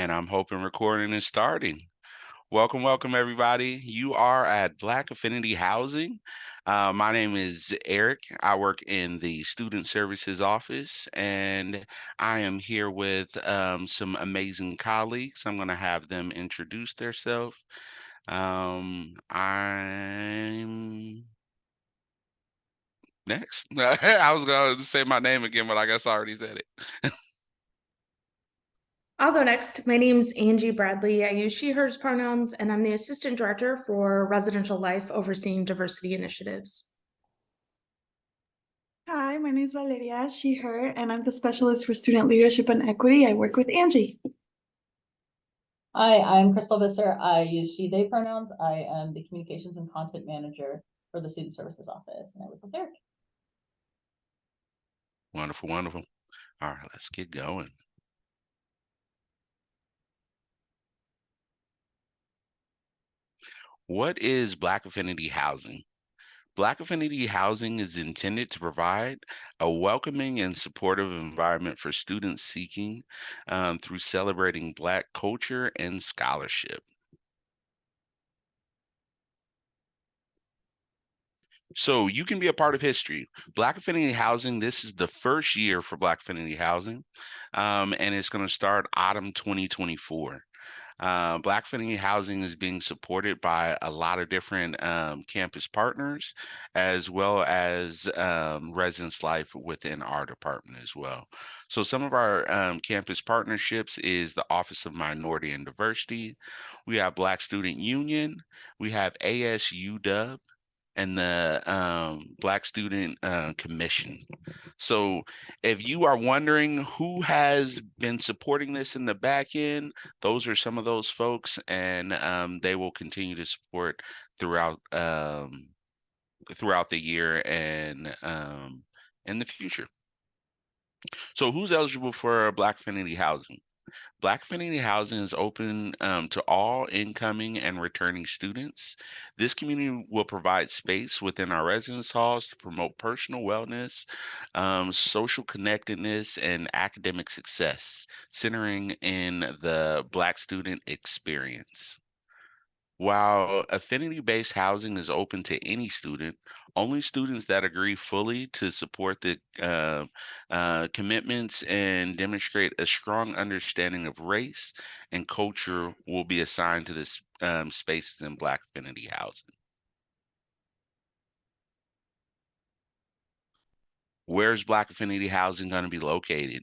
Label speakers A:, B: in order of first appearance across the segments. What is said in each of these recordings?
A: And I'm hoping recording is starting. Welcome, welcome, everybody. You are at Black Affinity Housing. My name is Eric. I work in the Student Services Office, and I am here with some amazing colleagues. I'm going to have them introduce themselves. I'm next. I was going to say my name again, but I guess I already said it.
B: I'll go next. My name's Angie Bradley. I use she, hers pronouns, and I'm the Assistant Director for Residential Life overseeing diversity initiatives.
C: Hi, my name is Valeria, she, her, and I'm the Specialist for Student Leadership and Equity. I work with Angie.
D: Hi, I'm Crystal Visser. I use she, they pronouns. I am the Communications and Content Manager for the Student Services Office, and I work with Eric.
A: Wonderful, wonderful. All right, let's get going. What is Black Affinity Housing? Black Affinity Housing is intended to provide a welcoming and supportive environment for students seeking through celebrating Black culture and scholarship. So you can be a part of history. Black Affinity Housing, this is the first year for Black Affinity Housing, and it's going to start autumn 2024. Black Affinity Housing is being supported by a lot of different campus partners, as well as residence life within our department as well. So some of our campus partnerships is the Office of Minority and Diversity. We have Black Student Union. We have ASUW and the Black Student Commission. So if you are wondering who has been supporting this in the back end, those are some of those folks, and they will continue to support throughout throughout the year and in the future. So who's eligible for Black Affinity Housing? Black Affinity Housing is open to all incoming and returning students. This community will provide space within our residence halls to promote personal wellness, social connectedness, and academic success, centering in the Black student experience. While affinity-based housing is open to any student, only students that agree fully to support the commitments and demonstrate a strong understanding of race and culture will be assigned to this spaces in Black affinity housing. Where's Black affinity housing going to be located?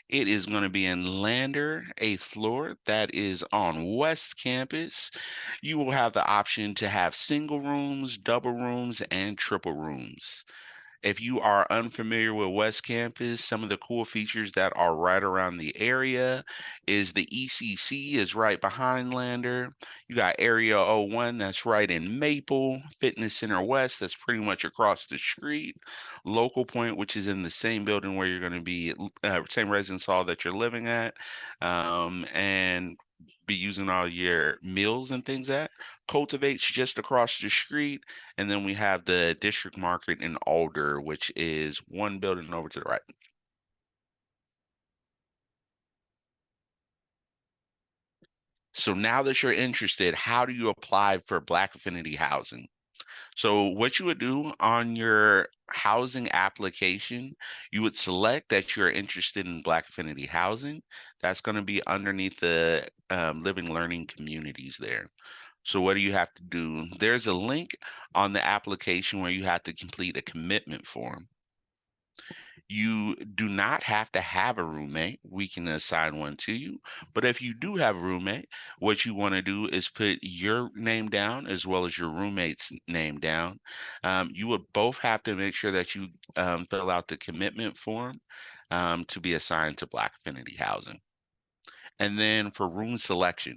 A: It is going to be in Lander, 8th floor. That is on West Campus. You will have the option to have single rooms, double rooms, and triple rooms. If you are unfamiliar with West Campus, some of the cool features that are right around the area is the ECC is right behind Lander. You got Area 01 that's right in Maple, Fitness Center West that's pretty much across the street, Local Point, which is in the same building where you're going to be, same residence hall that you're living at, and be using all your meals and things at. Cultivate's just across the street, and then we have the District Market in Alder, which is one building over to the right. So now that you're interested, how do you apply for Black Affinity Housing? So what you would do on your housing application, you would select that you're interested in Black Affinity Housing. That's going to be underneath the living learning communities there. So what do you have to do? There's a link on the application where you have to complete a commitment form. You do not have to have a roommate. We can assign one to you. But if you do have a roommate, what you want to do is put your name down as well as your roommate's name down. You would both have to make sure that you fill out the commitment form to be assigned to Black Affinity Housing. And then for room selection,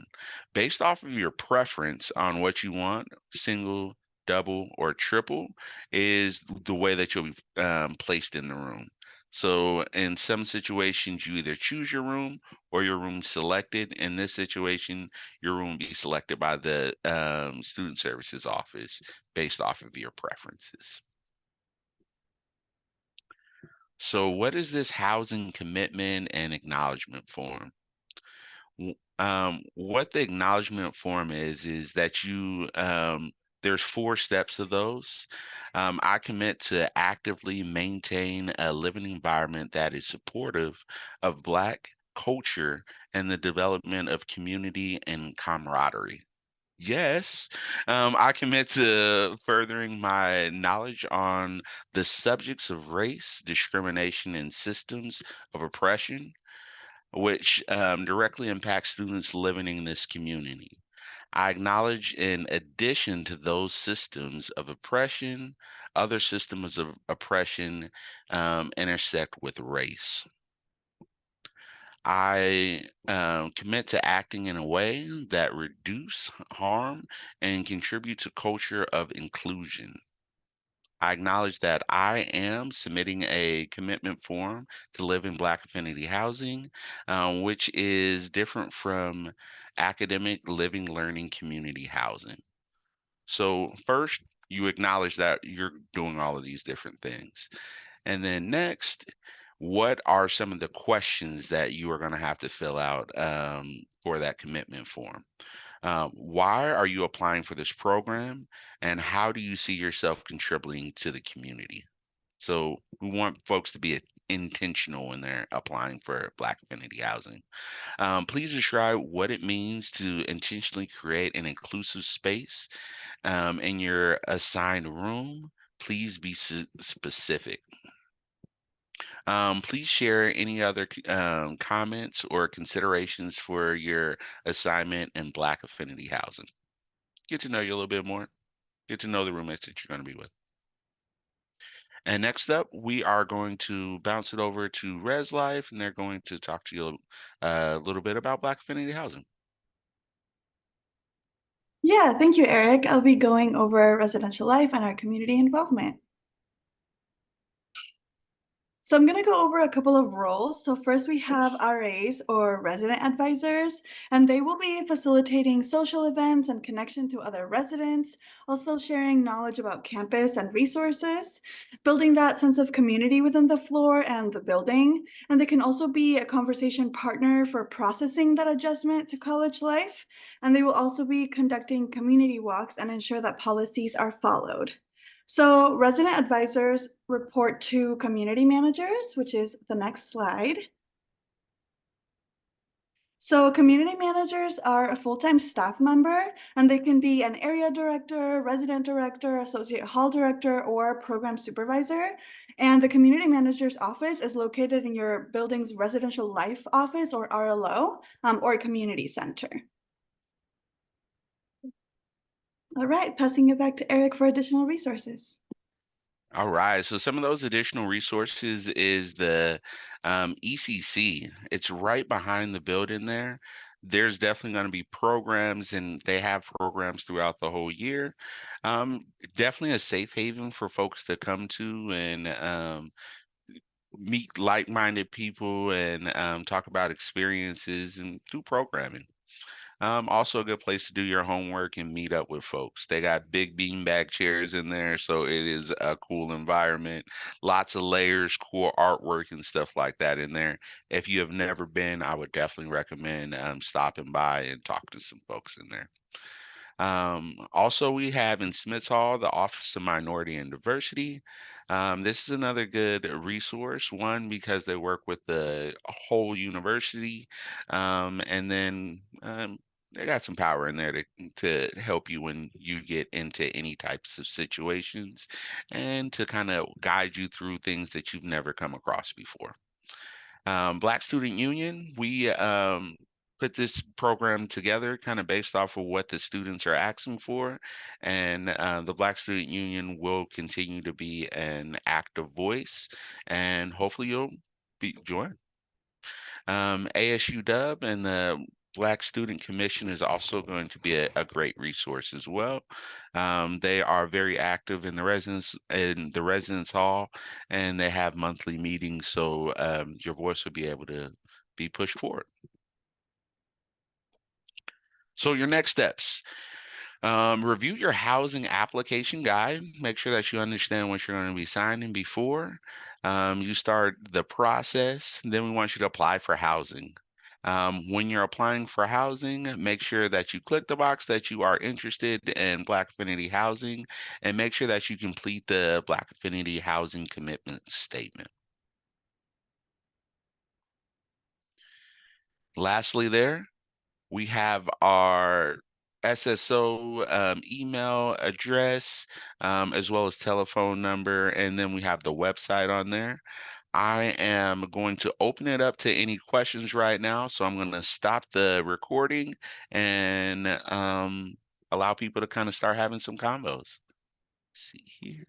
A: based off of your preference on what you want, single, double, or triple, is the way that you'll be placed in the room. So in some situations, you either choose your room or your room selected. In this situation, your room will be selected by the student services office based off of your preferences. So what is this housing commitment and acknowledgement form? What the acknowledgement form is that there's 4 steps of those. I commit to actively maintain a living environment that is supportive of Black culture and the development of community and camaraderie. Yes, I commit to furthering my knowledge on the subjects of race, discrimination, and systems of oppression, which directly impacts students living in this community. I acknowledge, in addition to those systems of oppression, other systems of oppression intersect with race. I commit to acting in a way that reduce harm and contribute to culture of inclusion. I acknowledge that I am submitting a commitment form to live in Black Affinity housing, which is different from academic living learning community housing. So, first, you acknowledge that you're doing all of these different things. And then next, what are some of the questions that you are going to have to fill out for that commitment form? Why are you applying for this program? And how do you see yourself contributing to the community? So we want folks to be intentional when they're applying for Black Affinity housing. Please describe what it means to intentionally create an inclusive space in your assigned room. Please be specific. Please share any other comments or considerations for your assignment in Black Affinity housing. Get to know you a little bit more. Get to know the roommates that you're going to be with. And next up, we are going to bounce it over to Res Life, and they're going to talk to you a little bit about Black Affinity housing.
C: Yeah, thank you, Eric. I'll be going over residential life and our community involvement. So I'm going to go over a couple of roles. So first we have RAs, or resident advisors, and they will be facilitating social events and connection to other residents, also sharing knowledge about campus and resources, building that sense of community within the floor and the building. And they can also be a conversation partner for processing that adjustment to college life. And they will also be conducting community walks and ensure that policies are followed. So resident advisors report to community managers, which is the next slide. So community managers are a full-time staff member, and they can be an area director, resident director, associate hall director, or program supervisor. And the community manager's office is located in your building's residential life office, or RLO, or community center. All right, passing it back to Eric for additional resources.
A: All right. So some of those additional resources is the ECC. It's right behind the building there. There's definitely going to be programs, and they have programs throughout the whole year. Definitely a safe haven for folks to come to and meet like-minded people and talk about experiences and do programming. Also a good place to do your homework and meet up with folks. They got big beanbag chairs in there, so it is a cool environment. Lots of layers, cool artwork and stuff like that in there. If you have never been, I would definitely recommend stopping by and talk to some folks in there. Also, we have in Smiths Hall the Office of Minority and Diversity. This is another good resource, one, because they work with the whole university, and then they got some power in there to help you when you get into any types of situations and to kind of guide you through things that you've never come across before. Black Student Union, we put this program together kind of based off of what the students are asking for. And the Black Student Union will continue to be an active voice, and hopefully you'll join. ASU Dub and the Black Student Commission is also going to be a great resource as well. They are very active in the residence hall, and they have monthly meetings, so your voice will be able to be pushed forward. So your next steps. Review your housing application guide. Make sure that you understand what you're going to be signing before you start the process. Then we want you to apply for housing. When you're applying for housing, make sure that you click the box that you are interested in Black Affinity housing, and make sure that you complete the Black Affinity housing commitment statement. Lastly, we have our SSO email address, as well as telephone number, and then we have the website on there. I am going to open it up to any questions right now, so I'm going to stop the recording and allow people to kind of start having some combos. Let's see here.